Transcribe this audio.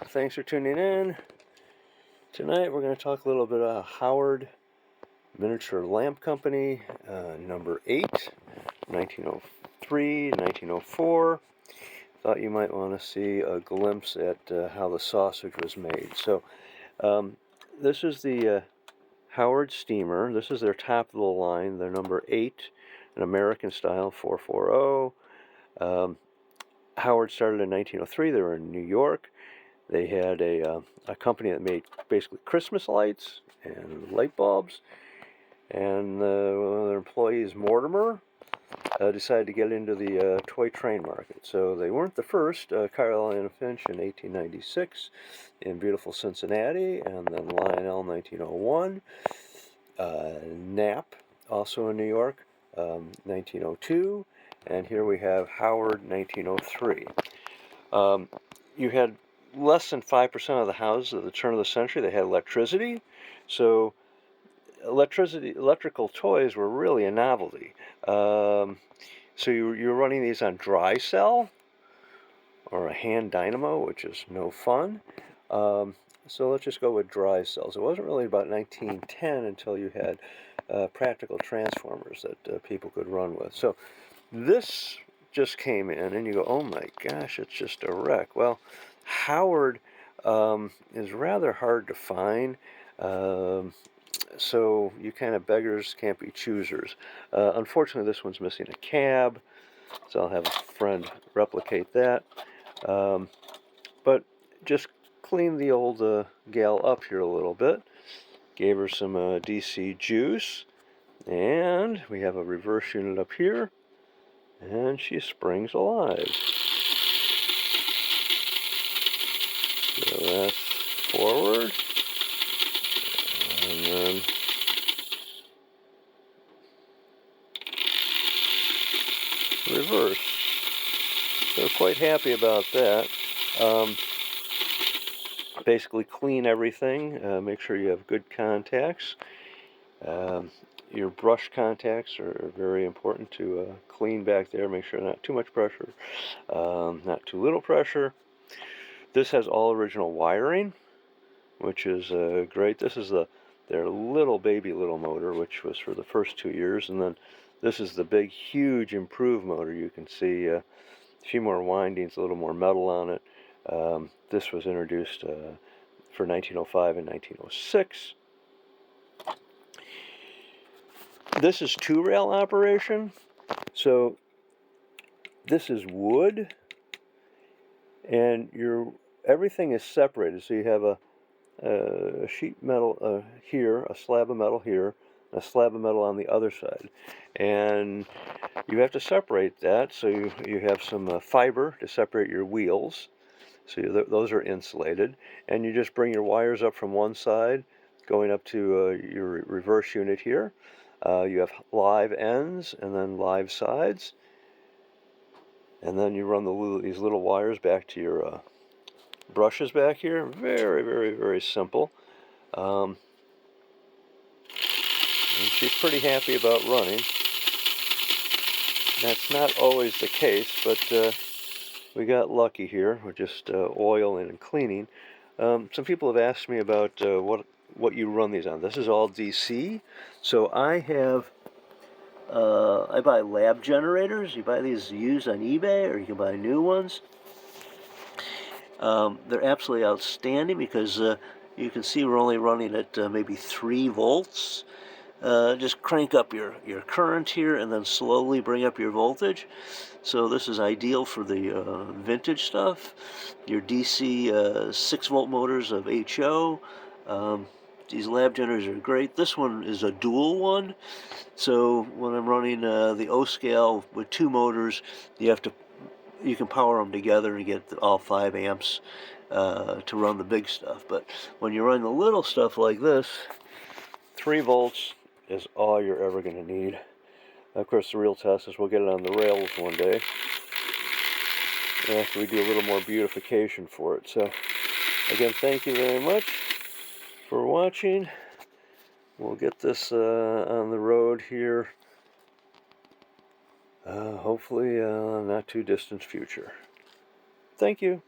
Thanks for tuning in. Tonight we're going to talk a little bit about Howard Miniature Lamp Company, number 8, 1903, 1904. Thought you might want to see a glimpse at how the sausage was made. So this is the Howard steamer. This is their top of the line. They're number 8, an American style 440. Howard started in 1903. They were in New York. They had a company that made basically Christmas lights and light bulbs. And one of their employees, Mortimer, decided to get into the toy train market. So they weren't the first. Carlisle & Finch in 1896 in beautiful Cincinnati, and then Lionel 1901. Knapp, also in New York, 1902. And here we have Howard, 1903. You had less than 5% of the houses at the turn of the century that had electricity. So electrical toys were really a novelty. So you're running these on dry cell or a hand dynamo, which is no fun. So let's just go with dry cells. It wasn't really about 1910 until you had practical transformers that people could run with. So this just came in, and you go, oh my gosh, it's just a wreck. Well, Howard is rather hard to find. So you kind of beggars can't be choosers. Unfortunately, this one's missing a cab, so I'll have a friend replicate that. But just clean the old gal up here a little bit. Gave her some DC juice, and we have a reverse unit up here, and she springs alive. So that's forward. And then reverse. So quite happy about that. Basically clean everything. Make sure you have good contacts. Your brush contacts are very important to clean back there. Make sure not too much pressure, not too little pressure. This has all original wiring, which is great. This is their little motor, which was for the first 2 years, and then this is the big, huge, improved motor. You can see a few more windings, a little more metal on it. This was introduced for 1905 and 1906. This is two-rail operation, so this is wood, and everything is separated. So you have a sheet metal here, a slab of metal here, a slab of metal on the other side, and you have to separate that. So you have some fiber to separate your wheels, so those are insulated, and you just bring your wires up from one side going up to your reverse unit here. You have live ends and then live sides, and then you run these little wires back to your brushes back here. Very, very, very simple. And she's pretty happy about running. That's not always the case, but we got lucky here with just oiling and cleaning. Some people have asked me about what you run these on. This is all DC. So I have, I buy lab generators. You buy these used on eBay, or you can buy new ones. They're absolutely outstanding because you can see we're only running at maybe 3 volts. Just crank up your current here and then slowly bring up your voltage. So this is ideal for the vintage stuff. Your DC 6-volt motors of HO. These lab generators are great. This one is a dual one. So when I'm running the O scale with 2 motors, you can power them together and get all 5 amps to run the big stuff. But when you run the little stuff like this, 3 volts is all you're ever going to need. Of course, the real test is we'll get it on the rails one day after we do a little more beautification for it. So, again, thank you very much for watching. We'll get this on the road here, hopefully not too distant future. Thank you.